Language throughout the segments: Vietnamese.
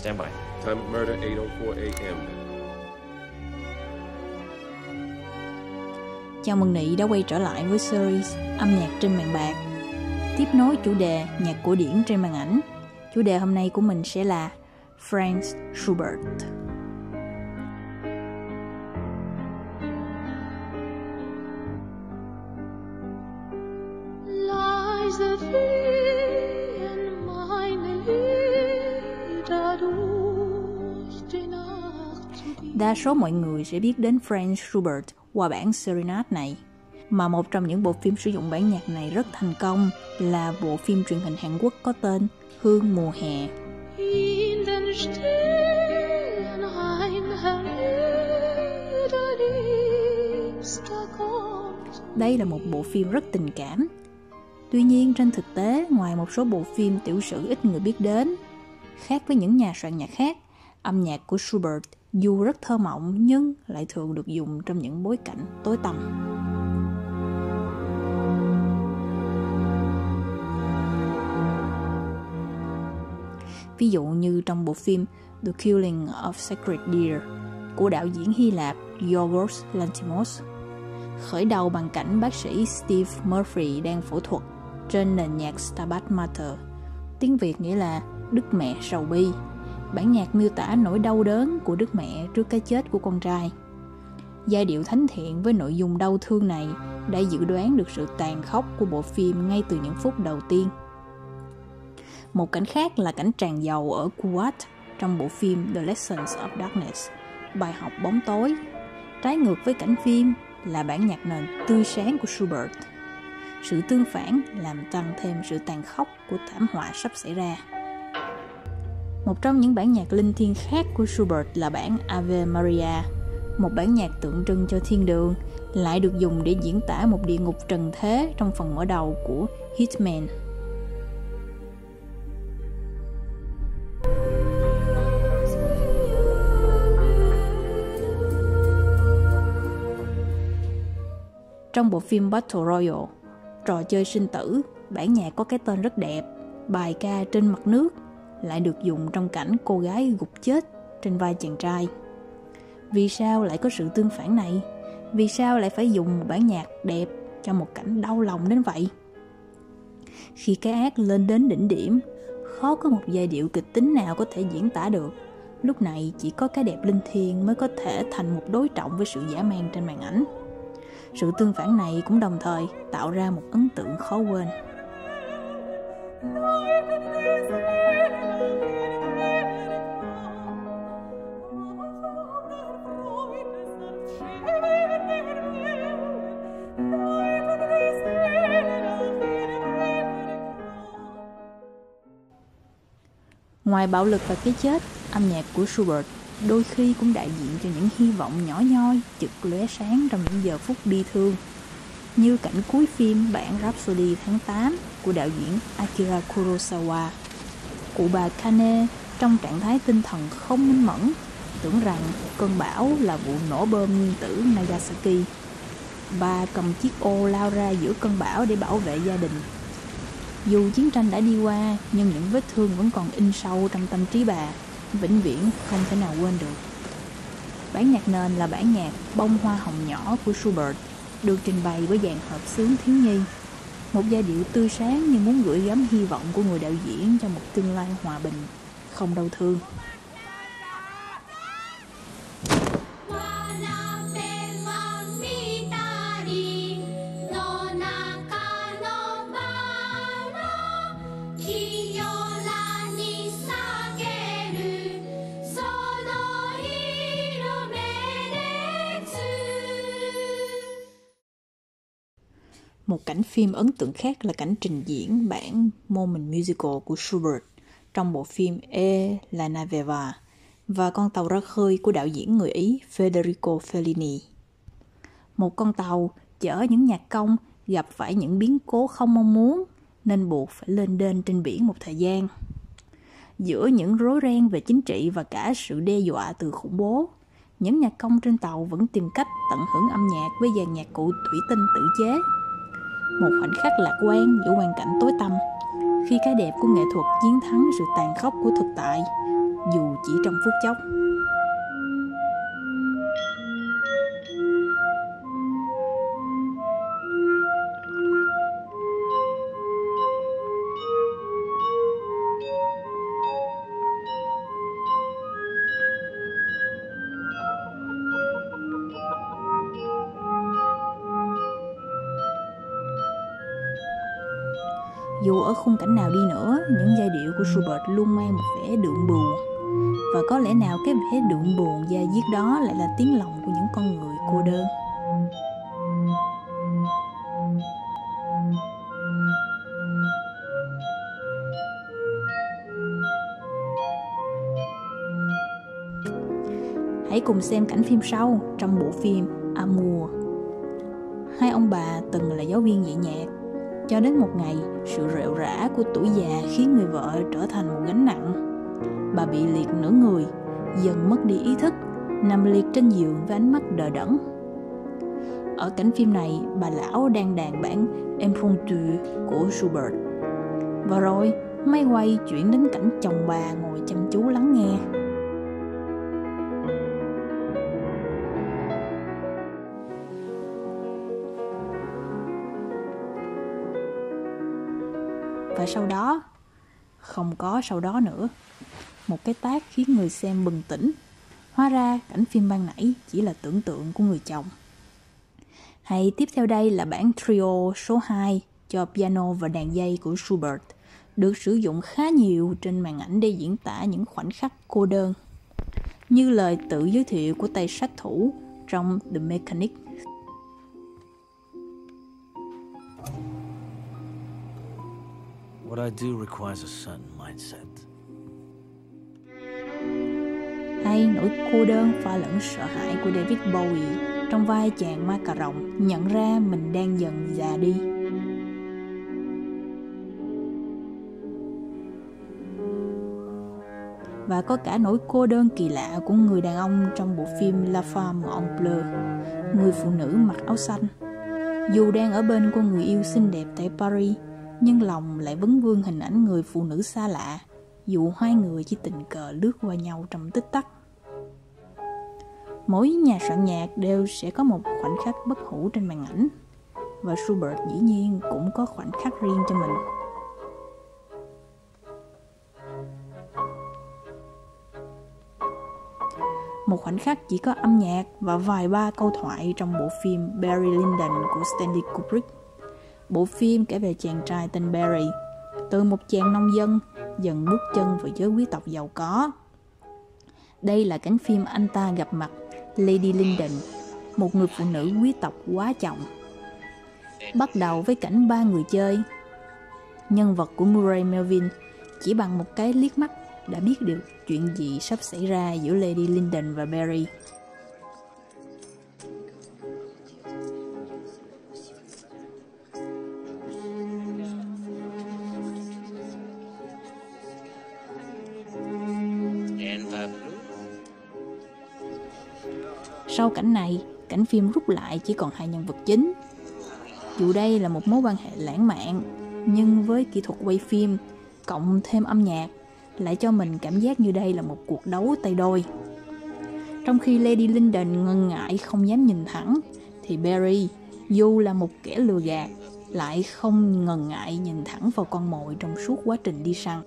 Stand by. Time of murder 8:04 a.m. Chào mừng Nị đã quay trở lại với series âm nhạc trên màn bạc, tiếp nối chủ đề nhạc cổ điển trên màn ảnh. Chủ đề hôm nay của mình sẽ là Franz Schubert. Đa số mọi người sẽ biết đến Franz Schubert qua bản Serenade này, mà một trong những bộ phim sử dụng bản nhạc này rất thành công là bộ phim truyền hình Hàn Quốc có tên Hương mùa hè. Đây là một bộ phim rất tình cảm. Tuy nhiên trên thực tế, ngoài một số bộ phim tiểu sử ít người biết đến, khác với những nhà soạn nhạc khác, âm nhạc của Schubert dù rất thơ mộng nhưng lại thường được dùng trong những bối cảnh tối tăm. Ví dụ như trong bộ phim The Killing of Sacred Deer của đạo diễn Hy Lạp Yorgos Lanthimos, khởi đầu bằng cảnh bác sĩ Steve Murphy đang phẫu thuật trên nền nhạc Stabat Mater, tiếng Việt nghĩa là Đức Mẹ Sầu Bi. Bản nhạc miêu tả nỗi đau đớn của Đức Mẹ trước cái chết của con trai. Giai điệu thánh thiện với nội dung đau thương này đã dự đoán được sự tàn khốc của bộ phim ngay từ những phút đầu tiên. Một cảnh khác là cảnh tràn dầu ở Kuwait trong bộ phim The Lessons of Darkness, bài học bóng tối. Trái ngược với cảnh phim là bản nhạc nền tươi sáng của Schubert. Sự tương phản làm tăng thêm sự tàn khốc của thảm họa sắp xảy ra. Một trong những bản nhạc linh thiêng khác của Schubert là bản Ave Maria, một bản nhạc tượng trưng cho thiên đường, lại được dùng để diễn tả một địa ngục trần thế trong phần mở đầu của Hitman. Trong bộ phim Battle Royale, trò chơi sinh tử, bản nhạc có cái tên rất đẹp, bài ca trên mặt nước, lại được dùng trong cảnh cô gái gục chết trên vai chàng trai. Vì sao lại có sự tương phản này? Vì sao lại phải dùng một bản nhạc đẹp cho một cảnh đau lòng đến vậy? Khi cái ác lên đến đỉnh điểm, khó có một giai điệu kịch tính nào có thể diễn tả được. Lúc này chỉ có cái đẹp linh thiêng mới có thể thành một đối trọng với sự dã man trên màn ảnh. Sự tương phản này cũng đồng thời tạo ra một ấn tượng khó quên. Ngoài bạo lực và cái chết, âm nhạc của Schubert đôi khi cũng đại diện cho những hy vọng nhỏ nhoi chực lóe sáng trong những giờ phút bi thương, như cảnh cuối phim bản Rhapsody tháng 8 của đạo diễn Akira Kurosawa. Cụ bà Kane trong trạng thái tinh thần không minh mẫn, tưởng rằng cơn bão là vụ nổ bom nguyên tử Nagasaki. Bà cầm chiếc ô lao ra giữa cơn bão để bảo vệ gia đình. Dù chiến tranh đã đi qua, nhưng những vết thương vẫn còn in sâu trong tâm trí bà, vĩnh viễn không thể nào quên được. Bản nhạc nền là bản nhạc Bông hoa hồng nhỏ của Schubert, được trình bày với dàn hợp xướng thiếu nhi. Một giai điệu tươi sáng như muốn gửi gắm hy vọng của người đạo diễn cho một tương lai hòa bình, không đau thương. Một cảnh phim ấn tượng khác là cảnh trình diễn bản Moment Musical của Schubert trong bộ phim E la Naveva và Con tàu ra khơi của đạo diễn người Ý Federico Fellini. Một con tàu chở những nhạc công gặp phải những biến cố không mong muốn nên buộc phải lên đên trên biển một thời gian. Giữa những rối ren về chính trị và cả sự đe dọa từ khủng bố, những nhạc công trên tàu vẫn tìm cách tận hưởng âm nhạc với dàn nhạc cụ thủy tinh tự chế. Một khoảnh khắc lạc quan giữa hoàn cảnh tối tăm, khi cái đẹp của nghệ thuật chiến thắng sự tàn khốc của thực tại, dù chỉ trong phút chốc. Dù ở khung cảnh nào đi nữa, những giai điệu của Schubert luôn mang một vẻ đượm buồn. Và có lẽ nào cái vẻ đượm buồn da diết đó lại là tiếng lòng của những con người cô đơn. Hãy cùng xem cảnh phim sau trong bộ phim Amour. Hai ông bà từng là giáo viên dạy nhạc. Cho đến một ngày, sự rệu rã của tuổi già khiến người vợ trở thành một gánh nặng. Bà bị liệt nửa người, dần mất đi ý thức, nằm liệt trên giường với ánh mắt đờ đẫn. Ở cảnh phim này, bà lão đang đàn bản Impromptu của Schubert. Và rồi, máy quay chuyển đến cảnh chồng bà ngồi chăm chú lắng nghe. Và sau đó, không có sau đó nữa. Một cái tát khiến người xem bừng tỉnh. Hóa ra cảnh phim ban nãy chỉ là tưởng tượng của người chồng. Hay tiếp theo đây là bản trio số 2 cho piano và đàn dây của Schubert, được sử dụng khá nhiều trên màn ảnh để diễn tả những khoảnh khắc cô đơn. Như lời tự giới thiệu của tay sát thủ trong The Mechanic. What I do requires a certain mindset. Hay nỗi cô đơn pha lẫn sợ hãi của David Bowie trong vai chàng ma cà rồng nhận ra mình đang dần già đi. Và có cả nỗi cô đơn kỳ lạ của người đàn ông trong bộ phim La Femme en Bleu, người phụ nữ mặc áo xanh. Dù đang ở bên cô người yêu xinh đẹp tại Paris, nhưng lòng lại vấn vương hình ảnh người phụ nữ xa lạ, dù hai người chỉ tình cờ lướt qua nhau trong tích tắc. Mỗi nhà soạn nhạc đều sẽ có một khoảnh khắc bất hủ trên màn ảnh, và Schubert dĩ nhiên cũng có khoảnh khắc riêng cho mình. Một khoảnh khắc chỉ có âm nhạc và vài ba câu thoại trong bộ phim Barry Lyndon của Stanley Kubrick. Bộ phim kể về chàng trai tên Barry, từ một chàng nông dân dần bước chân vào giới quý tộc giàu có. Đây là cảnh phim anh ta gặp mặt Lady Lyndon, một người phụ nữ quý tộc quá chồng. Bắt đầu với cảnh ba người chơi. Nhân vật của Murray Melvin chỉ bằng một cái liếc mắt đã biết được chuyện gì sắp xảy ra giữa Lady Lyndon và Barry. Sau cảnh này, cảnh phim rút lại chỉ còn hai nhân vật chính. Dù đây là một mối quan hệ lãng mạn, nhưng với kỹ thuật quay phim, cộng thêm âm nhạc, lại cho mình cảm giác như đây là một cuộc đấu tay đôi. Trong khi Lady Lyndon ngần ngại không dám nhìn thẳng, thì Barry, dù là một kẻ lừa gạt, lại không ngần ngại nhìn thẳng vào con mồi trong suốt quá trình đi săn.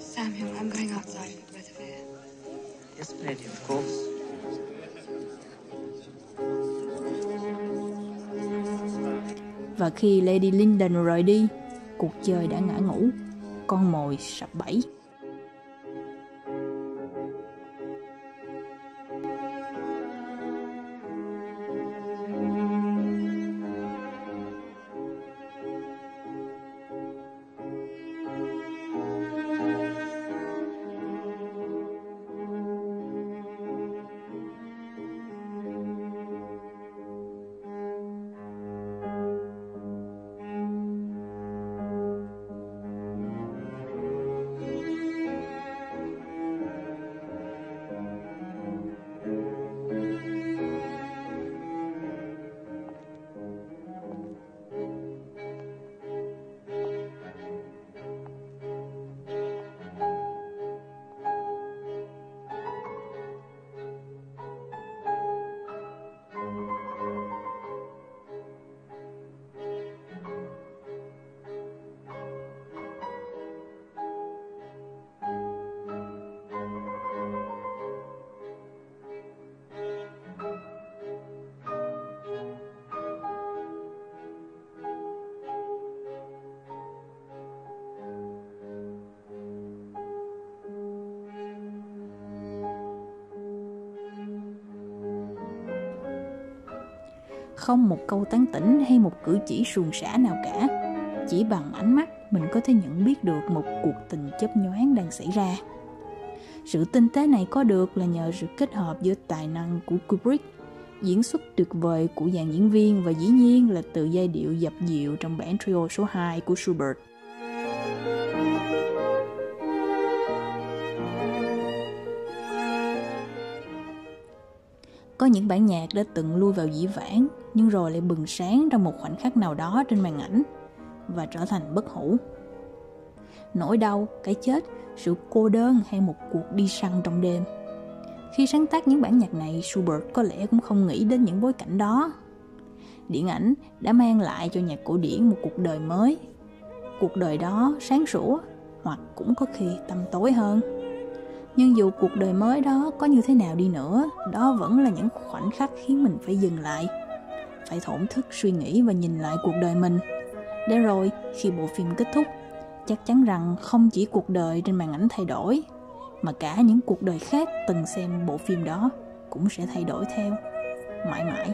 Samuel, I'm going outside for a breath of air. Yes, lady, of course. Và khi Lady Lyndon rời đi, cuộc chơi đã ngã ngũ, con mồi sập bẫy. Không một câu tán tỉnh hay một cử chỉ suồng sã nào cả. Chỉ bằng ánh mắt mình có thể nhận biết được một cuộc tình chớp nhoáng đang xảy ra. Sự tinh tế này có được là nhờ sự kết hợp giữa tài năng của Kubrick, diễn xuất tuyệt vời của dàn diễn viên và dĩ nhiên là từ giai điệu dập dịu trong bản trio số 2 của Schubert. Có những bản nhạc đã từng lui vào dĩ vãng nhưng rồi lại bừng sáng trong một khoảnh khắc nào đó trên màn ảnh và trở thành bất hủ. Nỗi đau, cái chết, sự cô đơn hay một cuộc đi săn trong đêm. Khi sáng tác những bản nhạc này, Schubert có lẽ cũng không nghĩ đến những bối cảnh đó. Điện ảnh đã mang lại cho nhạc cổ điển một cuộc đời mới. Cuộc đời đó sáng sủa hoặc cũng có khi tăm tối hơn. Nhưng dù cuộc đời mới đó có như thế nào đi nữa, đó vẫn là những khoảnh khắc khiến mình phải dừng lại, phải thổn thức suy nghĩ và nhìn lại cuộc đời mình. Để rồi, khi bộ phim kết thúc, chắc chắn rằng không chỉ cuộc đời trên màn ảnh thay đổi, mà cả những cuộc đời khác từng xem bộ phim đó cũng sẽ thay đổi theo, mãi mãi.